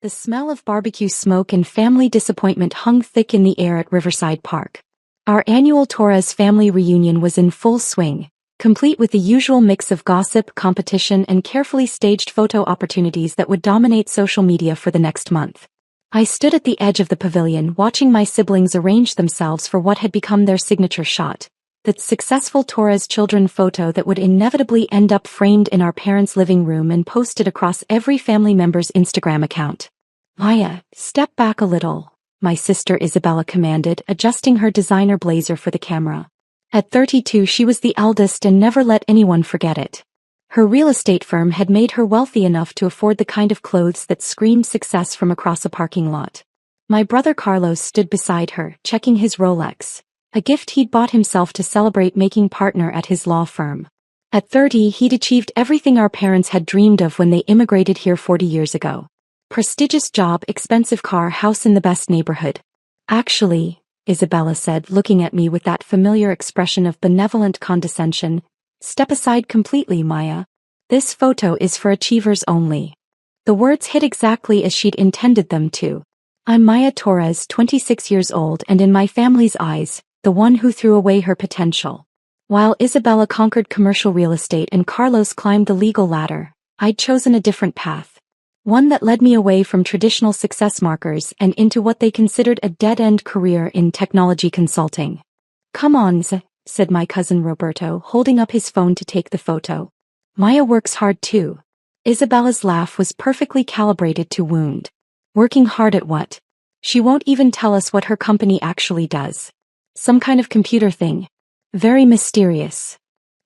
The smell of barbecue smoke and family disappointment hung thick in the air at Riverside Park. Our annual Torres family reunion was in full swing, complete with the usual mix of gossip, competition, and carefully staged photo opportunities that would dominate social media for the next month. I stood at the edge of the pavilion watching my siblings arrange themselves for what had become their signature shot, the successful Torres children photo that would inevitably end up framed in our parents' living room and posted across every family member's Instagram account. "Maya, step back a little," my sister Isabella commanded, adjusting her designer blazer for the camera. At 32 she was the eldest and never let anyone forget it. Her real estate firm had made her wealthy enough to afford the kind of clothes that screamed success from across a parking lot. My brother Carlos stood beside her, checking his Rolex, a gift he'd bought himself to celebrate making partner at his law firm. At 30 he'd achieved everything our parents had dreamed of when they immigrated here 40 years ago. Prestigious job, expensive car, house in the best neighborhood. "Actually," Isabella said, looking at me with that familiar expression of benevolent condescension, "step aside completely, Maya. This photo is for achievers only." The words hit exactly as she'd intended them to. I'm Maya Torres, 26 years old, and in my family's eyes, the one who threw away her potential. While Isabella conquered commercial real estate and Carlos climbed the legal ladder, I'd chosen a different path. One that led me away from traditional success markers and into what they considered a dead-end career in technology consulting. "Come on, said my cousin Roberto, holding up his phone to take the photo. "Maya works hard too." Isabella's laugh was perfectly calibrated to wound. "Working hard at what? She won't even tell us what her company actually does. Some kind of computer thing. Very mysterious."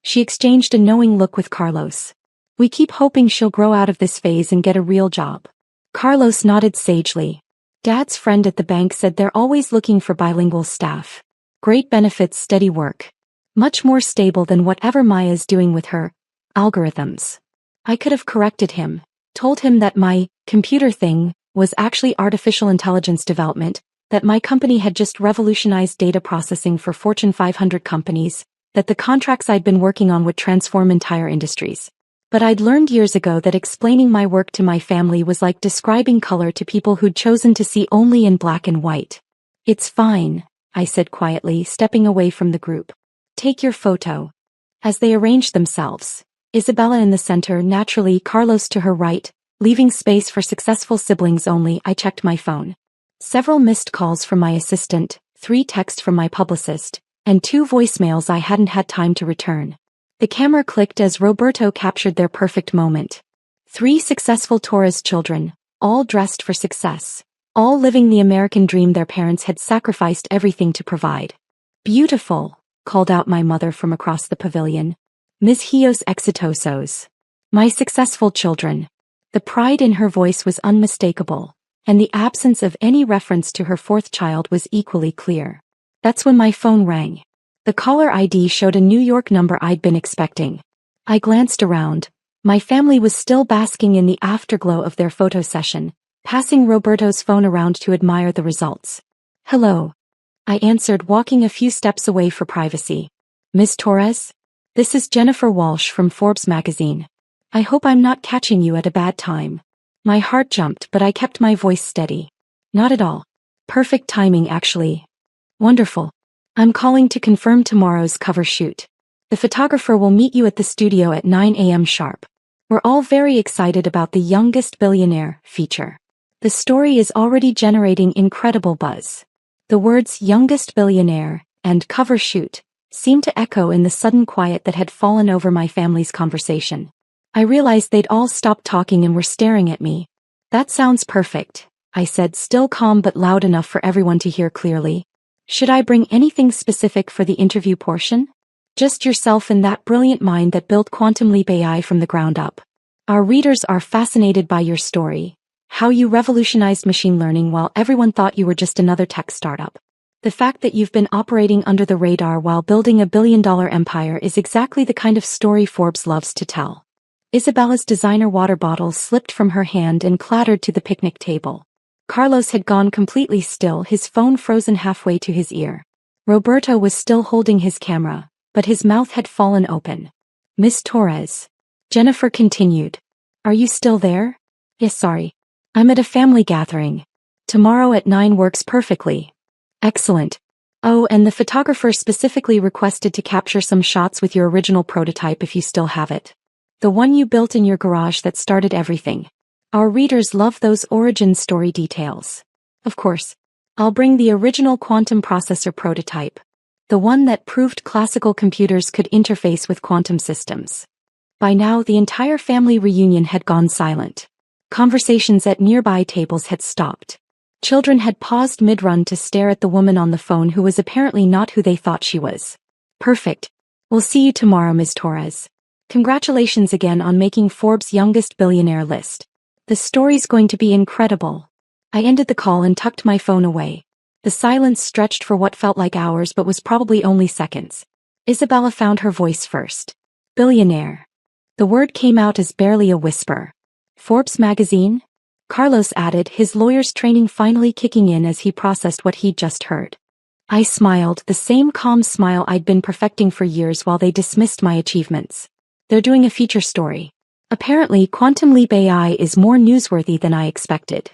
She exchanged a knowing look with Carlos. "We keep hoping she'll grow out of this phase and get a real job." Carlos nodded sagely. "Dad's friend at the bank said they're always looking for bilingual staff. Great benefits, steady work. Much more stable than whatever Maya's doing with her algorithms." I could have corrected him, told him that my computer thing was actually artificial intelligence development, that my company had just revolutionized data processing for Fortune 500 companies, that the contracts I'd been working on would transform entire industries. But I'd learned years ago that explaining my work to my family was like describing color to people who'd chosen to see only in black and white. "It's fine," I said quietly, stepping away from the group. "Take your photo." As they arranged themselves, Isabella in the center, naturally Carlos to her right, leaving space for successful siblings only, I checked my phone. Several missed calls from my assistant, 3 texts from my publicist, and 2 voicemails I hadn't had time to return. The camera clicked as Roberto captured their perfect moment. 3 successful Torres children, all dressed for success, all living the American dream their parents had sacrificed everything to provide. "Beautiful," called out my mother from across the pavilion. "Mis hijos exitosos." My successful children. The pride in her voice was unmistakable, and the absence of any reference to her 4th child was equally clear. That's when my phone rang. The caller ID showed a New York number I'd been expecting. I glanced around. My family was still basking in the afterglow of their photo session, passing Roberto's phone around to admire the results. "Hello," I answered, walking a few steps away for privacy. "Miss Torres? This is Jennifer Walsh from Forbes magazine. I hope I'm not catching you at a bad time." My heart jumped, but I kept my voice steady. "Not at all. Perfect timing, actually." "Wonderful. I'm calling to confirm tomorrow's cover shoot. The photographer will meet you at the studio at 9 a.m. sharp. We're all very excited about the Youngest Billionaire feature. The story is already generating incredible buzz." The words "youngest billionaire" and "cover shoot" seemed to echo in the sudden quiet that had fallen over my family's conversation. I realized they'd all stopped talking and were staring at me. "That sounds perfect," I said, still calm but loud enough for everyone to hear clearly. "Should I bring anything specific for the interview portion?" "Just yourself and that brilliant mind that built Quantum Leap AI from the ground up. Our readers are fascinated by your story, how you revolutionized machine learning while everyone thought you were just another tech startup. The fact that you've been operating under the radar while building a billion-dollar empire is exactly the kind of story Forbes loves to tell." Isabella's designer water bottle slipped from her hand and clattered to the picnic table. Carlos had gone completely still, his phone frozen halfway to his ear. Roberto was still holding his camera, but his mouth had fallen open. "Miss Torres," Jennifer continued. "Are you still there?" "Yes, sorry. I'm at a family gathering. Tomorrow at 9 works perfectly. Excellent. Oh, and the photographer specifically requested to capture some shots with your original prototype if you still have it. The one you built in your garage that started everything. Our readers love those origin story details. Of course. I'll bring the original quantum processor prototype. The one that proved classical computers could interface with quantum systems. By now the entire family reunion had gone silent. Conversations at nearby tables had stopped. Children had paused mid-run to stare at the woman on the phone who was apparently not who they thought she was. Perfect. We'll see you tomorrow, Ms. Torres. Congratulations again on making Forbes' youngest billionaire list. The story's going to be incredible. I ended the call and tucked my phone away. The silence stretched for what felt like hours but was probably only seconds. Isabella found her voice first. Billionaire. The word came out as barely a whisper. Forbes magazine? Carlos added, his lawyer's training finally kicking in as he processed what he'd just heard. I smiled, the same calm smile I'd been perfecting for years while they dismissed my achievements. They're doing a feature story. Apparently, Quantum Leap AI is more newsworthy than I expected.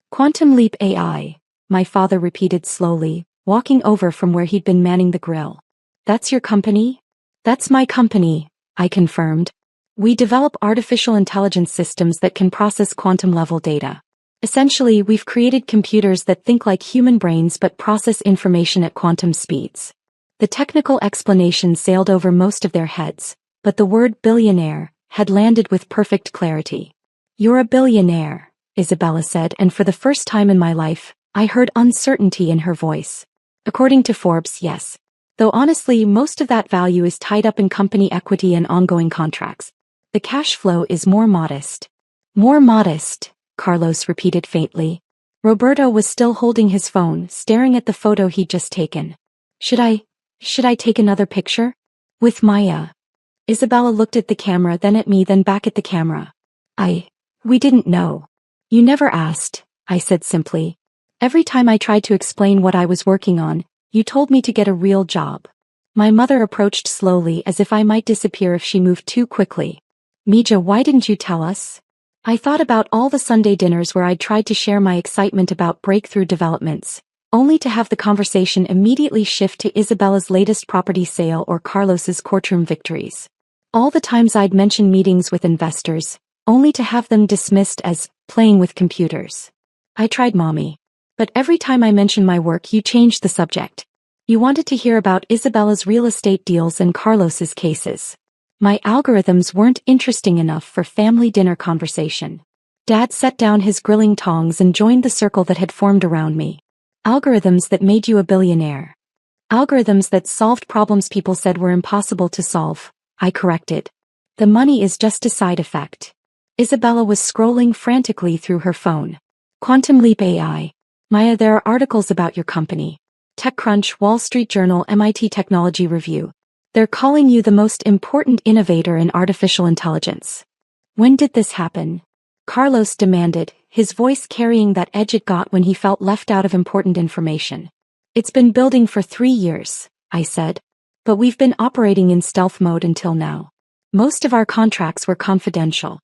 Quantum Leap AI, my father repeated slowly, walking over from where he'd been manning the grill. That's your company? That's my company, I confirmed. We develop artificial intelligence systems that can process quantum-level data. Essentially, we've created computers that think like human brains but process information at quantum speeds. The technical explanation sailed over most of their heads, but the word billionaire had landed with perfect clarity. You're a billionaire, Isabella said, and for the first time in my life, I heard uncertainty in her voice. According to Forbes, yes. Though honestly, most of that value is tied up in company equity and ongoing contracts. The cash flow is more modest. More modest, Carlos repeated faintly. Roberto was still holding his phone, staring at the photo he'd just taken. Should I take another picture? With Maya. Isabella looked at the camera, then at me, then back at the camera. We didn't know. You never asked, I said simply. Every time I tried to explain what I was working on, you told me to get a real job. My mother approached slowly as if I might disappear if she moved too quickly. Mija, why didn't you tell us? I thought about all the Sunday dinners where I'd tried to share my excitement about breakthrough developments, only to have the conversation immediately shift to Isabella's latest property sale or Carlos's courtroom victories. All the times I'd mention meetings with investors, only to have them dismissed as playing with computers. I tried, Mommy. But every time I mentioned my work, you changed the subject. You wanted to hear about Isabella's real estate deals and Carlos's cases. My algorithms weren't interesting enough for family dinner conversation. Dad set down his grilling tongs and joined the circle that had formed around me. Algorithms that made you a billionaire. Algorithms that solved problems people said were impossible to solve, I corrected. The money is just a side effect. Isabella was scrolling frantically through her phone. Quantum Leap AI. Maya, there are articles about your company. TechCrunch, Wall Street Journal, MIT Technology Review. They're calling you the most important innovator in artificial intelligence. When did this happen? Carlos demanded, his voice carrying that edge it got when he felt left out of important information. It's been building for 3 years, I said. But we've been operating in stealth mode until now. Most of our contracts were confidential.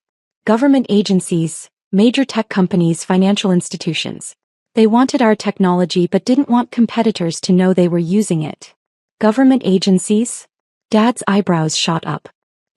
Government agencies, major tech companies, financial institutions. They wanted our technology but didn't want competitors to know they were using it. Government agencies? Dad's eyebrows shot up.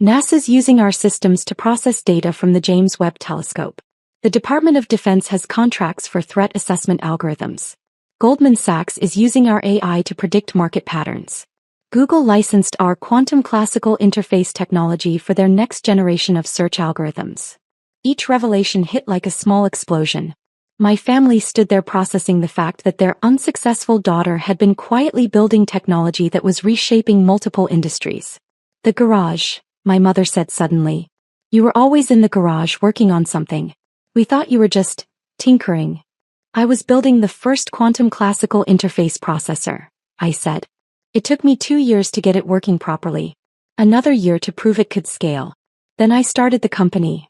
NASA's using our systems to process data from the James Webb Telescope. The Department of Defense has contracts for threat assessment algorithms. Goldman Sachs is using our AI to predict market patterns. Google licensed our quantum classical interface technology for their next generation of search algorithms. Each revelation hit like a small explosion. My family stood there processing the fact that their unsuccessful daughter had been quietly building technology that was reshaping multiple industries. The garage, my mother said suddenly. You were always in the garage working on something. We thought you were just tinkering. I was building the first quantum classical interface processor, I said. It took me 2 years to get it working properly. Another year to prove it could scale. Then I started the company.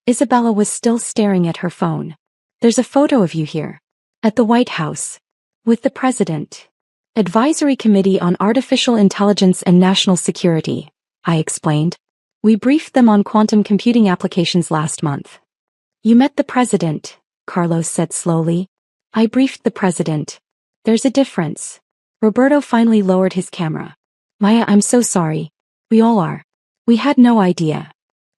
Isabella was still staring at her phone. There's a photo of you here. At the White House. With the President. Advisory Committee on Artificial Intelligence and National Security, I explained. We briefed them on quantum computing applications last month. You met the President, Carlos said slowly. I briefed the president. There's a difference. Roberto finally lowered his camera. Maya, I'm so sorry. We all are. We had no idea.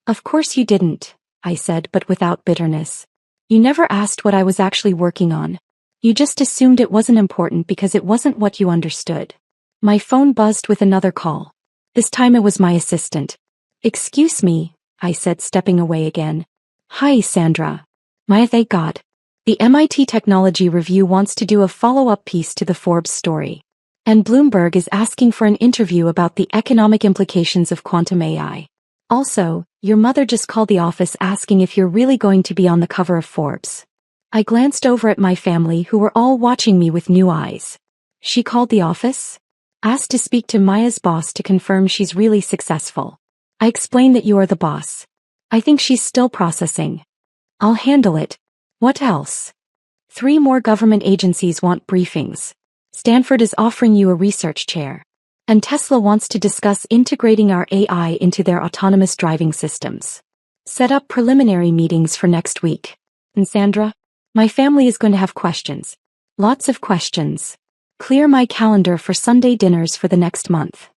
Of course you didn't, I said, but without bitterness. You never asked what I was actually working on. You just assumed it wasn't important because it wasn't what you understood. My phone buzzed with another call. This time it was my assistant. Excuse me, I said, stepping away again. Hi, Sandra. Maya, thank God. The MIT Technology Review wants to do a follow-up piece to the Forbes story. And Bloomberg is asking for an interview about the economic implications of quantum AI. Also, your mother just called the office asking if you're really going to be on the cover of Forbes. I glanced over at my family who were all watching me with new eyes. She called the office? Asked to speak to Maya's boss to confirm she's really successful. I explained that you are the boss. I think she's still processing. I'll handle it. What else? 3 more government agencies want briefings. Stanford is offering you a research chair. And Tesla wants to discuss integrating our AI into their autonomous driving systems. Set up preliminary meetings for next week. And Sandra? My family is going to have questions. Lots of questions. Clear my calendar for Sunday dinners for the next month.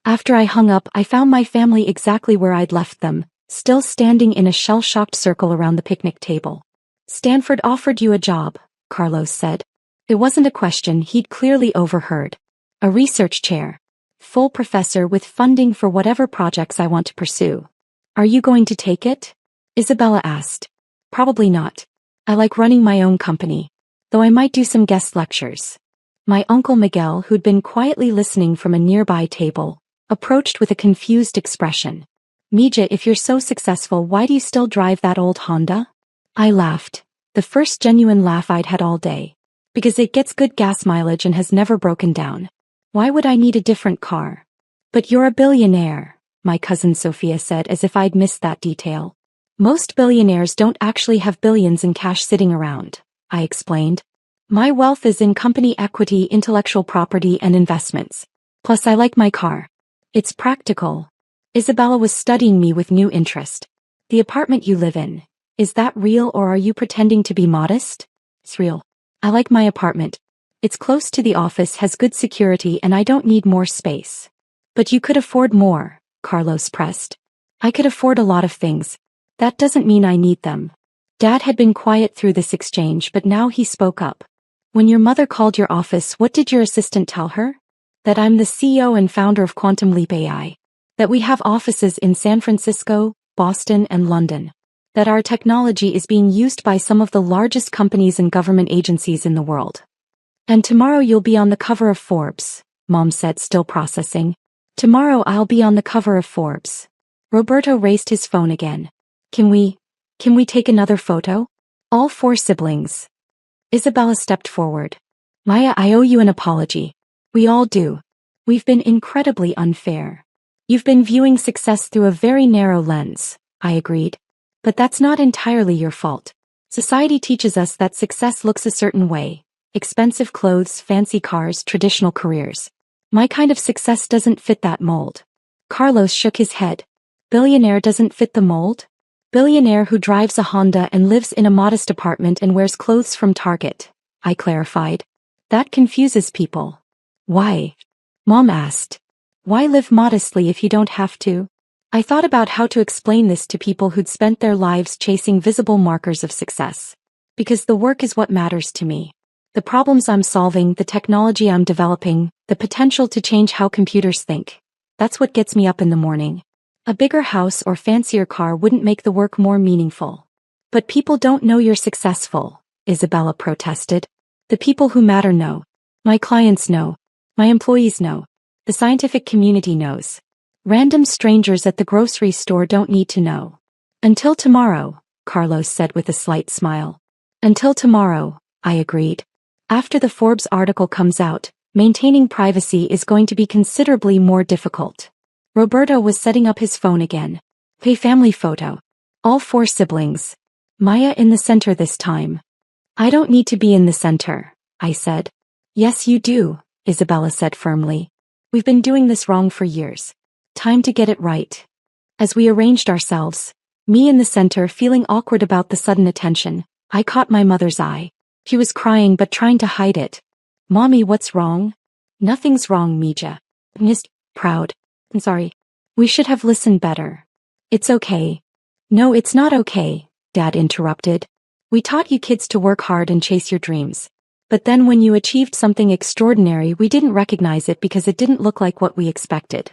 After I hung up, I found my family exactly where I'd left them, still standing in a shell-shocked circle around the picnic table. Stanford offered you a job, Carlos said. It wasn't a question he'd clearly overheard. A research chair. Full professor with funding for whatever projects I want to pursue. Are you going to take it? Isabella asked. Probably not. I like running my own company. Though I might do some guest lectures. My uncle Miguel, who'd been quietly listening from a nearby table, approached with a confused expression. Mija, if you're so successful, why do you still drive that old Honda? I laughed. The first genuine laugh I'd had all day. Because it gets good gas mileage and has never broken down. Why would I need a different car? But you're a billionaire, my cousin Sophia said as if I'd missed that detail. Most billionaires don't actually have billions in cash sitting around, I explained. My wealth is in company equity, intellectual property, and investments. Plus I like my car. It's practical. Isabella was studying me with new interest. The apartment you live in, is that real or are you pretending to be modest? It's real. I like my apartment. It's close to the office, has good security, and I don't need more space. But you could afford more, Carlos pressed. I could afford a lot of things. That doesn't mean I need them. Dad had been quiet through this exchange, but now he spoke up. When your mother called your office, what did your assistant tell her? That I'm the CEO and founder of Quantum Leap AI. That we have offices in San Francisco, Boston, and London. That our technology is being used by some of the largest companies and government agencies in the world. And tomorrow you'll be on the cover of Forbes, Mom said, still processing. Tomorrow I'll be on the cover of Forbes. Roberto raised his phone again. Can we take another photo? All 4 siblings. Isabella stepped forward. Maya, I owe you an apology. We all do. We've been incredibly unfair. You've been viewing success through a very narrow lens, I agreed. But that's not entirely your fault. Society teaches us that success looks a certain way. Expensive clothes, fancy cars, traditional careers. My kind of success doesn't fit that mold. Carlos shook his head. Billionaire doesn't fit the mold? Billionaire who drives a Honda and lives in a modest apartment and wears clothes from Target, I clarified. That confuses people. Why? Mom asked. Why live modestly if you don't have to? I thought about how to explain this to people who'd spent their lives chasing visible markers of success. Because the work is what matters to me. The problems I'm solving, the technology I'm developing, the potential to change how computers think. That's what gets me up in the morning. A bigger house or fancier car wouldn't make the work more meaningful. But people don't know you're successful, Isabella protested. The people who matter know. My clients know. My employees know. The scientific community knows. Random strangers at the grocery store don't need to know. Until tomorrow, Carlos said with a slight smile. Until tomorrow, I agreed. After the Forbes article comes out, maintaining privacy is going to be considerably more difficult. Roberto was setting up his phone again. Hey, family photo. All 4 siblings. Maya in the center this time. I don't need to be in the center, I said. Yes, you do, Isabella said firmly. We've been doing this wrong for years. Time to get it right. As we arranged ourselves, me in the center feeling awkward about the sudden attention, I caught my mother's eye. She was crying but trying to hide it. Mommy, what's wrong? Nothing's wrong, Mija. Missed, proud. I'm sorry. We should have listened better. It's okay. No, it's not okay, Dad interrupted. We taught you kids to work hard and chase your dreams. But then when you achieved something extraordinary, we didn't recognize it because it didn't look like what we expected.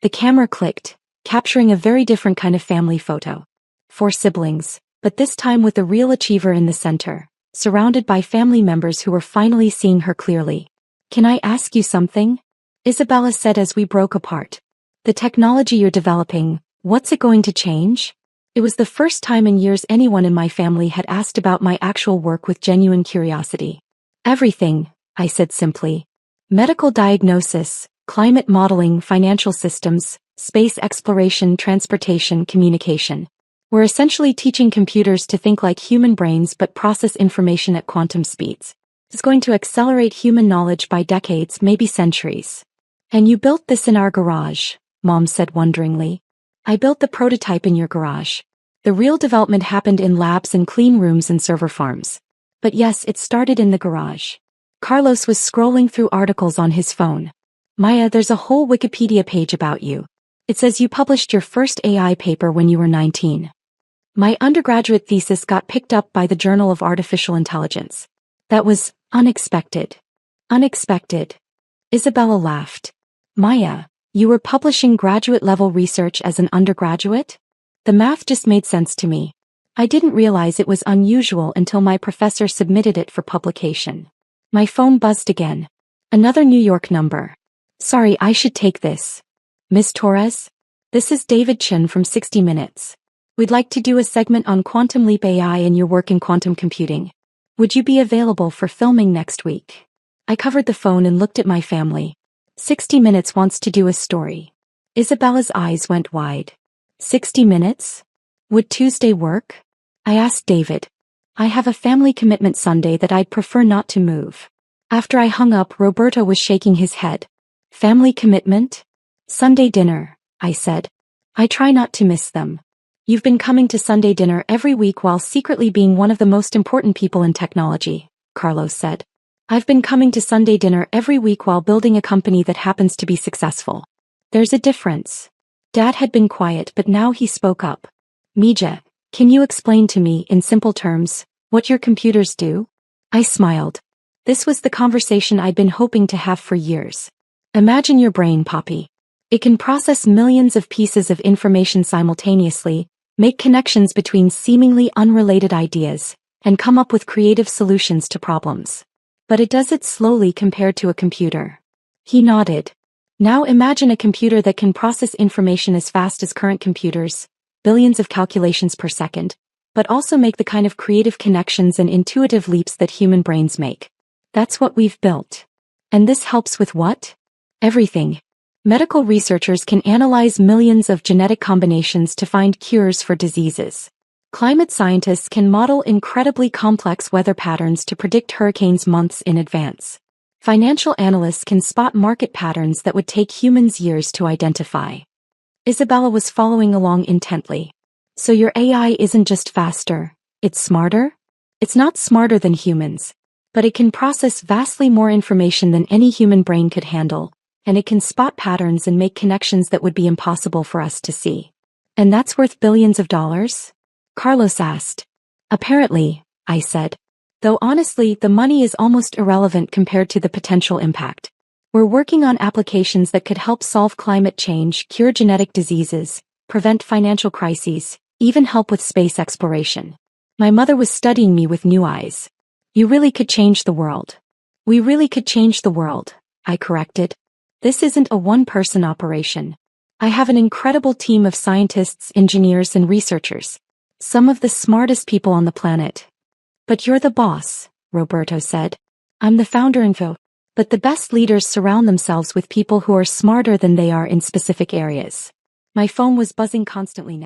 The camera clicked, capturing a very different kind of family photo. 4 siblings, but this time with the real achiever in the center, surrounded by family members who were finally seeing her clearly. Can I ask you something? Isabella said as we broke apart. The technology you're developing, what's it going to change? It was the first time in years anyone in my family had asked about my actual work with genuine curiosity. Everything, I said simply. Medical diagnosis, climate modeling, financial systems, space exploration, transportation, communication. We're essentially teaching computers to think like human brains but process information at quantum speeds. It's going to accelerate human knowledge by decades, maybe centuries. And you built this in our garage, Mom said wonderingly. I built the prototype in your garage. The real development happened in labs and clean rooms and server farms. But yes, it started in the garage. Carlos was scrolling through articles on his phone. Maya, there's a whole Wikipedia page about you. It says you published your first AI paper when you were 19. My undergraduate thesis got picked up by the Journal of Artificial Intelligence. That was unexpected. Unexpected. Isabella laughed. Maya, you were publishing graduate-level research as an undergraduate? The math just made sense to me. I didn't realize it was unusual until my professor submitted it for publication. My phone buzzed again. Another New York number. Sorry, I should take this. Miss Torres? This is David Chen from 60 Minutes. We'd like to do a segment on Quantum Leap AI and your work in quantum computing. Would you be available for filming next week? I covered the phone and looked at my family. 60 Minutes wants to do a story. Isabella's eyes went wide. 60 Minutes? Would Tuesday work? I asked David. I have a family commitment Sunday that I'd prefer not to move. After I hung up, Roberto was shaking his head. Family commitment? Sunday dinner, I said. I try not to miss them. You've been coming to Sunday dinner every week while secretly being one of the most important people in technology, Carlos said. I've been coming to Sunday dinner every week while building a company that happens to be successful. There's a difference. Dad had been quiet, but now he spoke up. Mija, can you explain to me, in simple terms, what your computers do? I smiled. This was the conversation I'd been hoping to have for years. Imagine your brain, Poppy. It can process millions of pieces of information simultaneously, make connections between seemingly unrelated ideas, and come up with creative solutions to problems. But it does it slowly compared to a computer. He nodded. Now imagine a computer that can process information as fast as current computers, billions of calculations per second, but also make the kind of creative connections and intuitive leaps that human brains make. That's what we've built. And this helps with what? Everything. Medical researchers can analyze millions of genetic combinations to find cures for diseases. Climate scientists can model incredibly complex weather patterns to predict hurricanes months in advance. Financial analysts can spot market patterns that would take humans years to identify. Isabella was following along intently. So your AI isn't just faster, it's smarter? It's not smarter than humans, but it can process vastly more information than any human brain could handle, and it can spot patterns and make connections that would be impossible for us to see. And that's worth billions of dollars? Carlos asked. Apparently, I said. Though honestly, the money is almost irrelevant compared to the potential impact. We're working on applications that could help solve climate change, cure genetic diseases, prevent financial crises, even help with space exploration. My mother was studying me with new eyes. You really could change the world. We really could change the world, I corrected. This isn't a one-person operation. I have an incredible team of scientists, engineers, and researchers. Some of the smartest people on the planet. But you're the boss, Roberto said. I'm the founder info. But the best leaders surround themselves with people who are smarter than they are in specific areas. My phone was buzzing constantly now.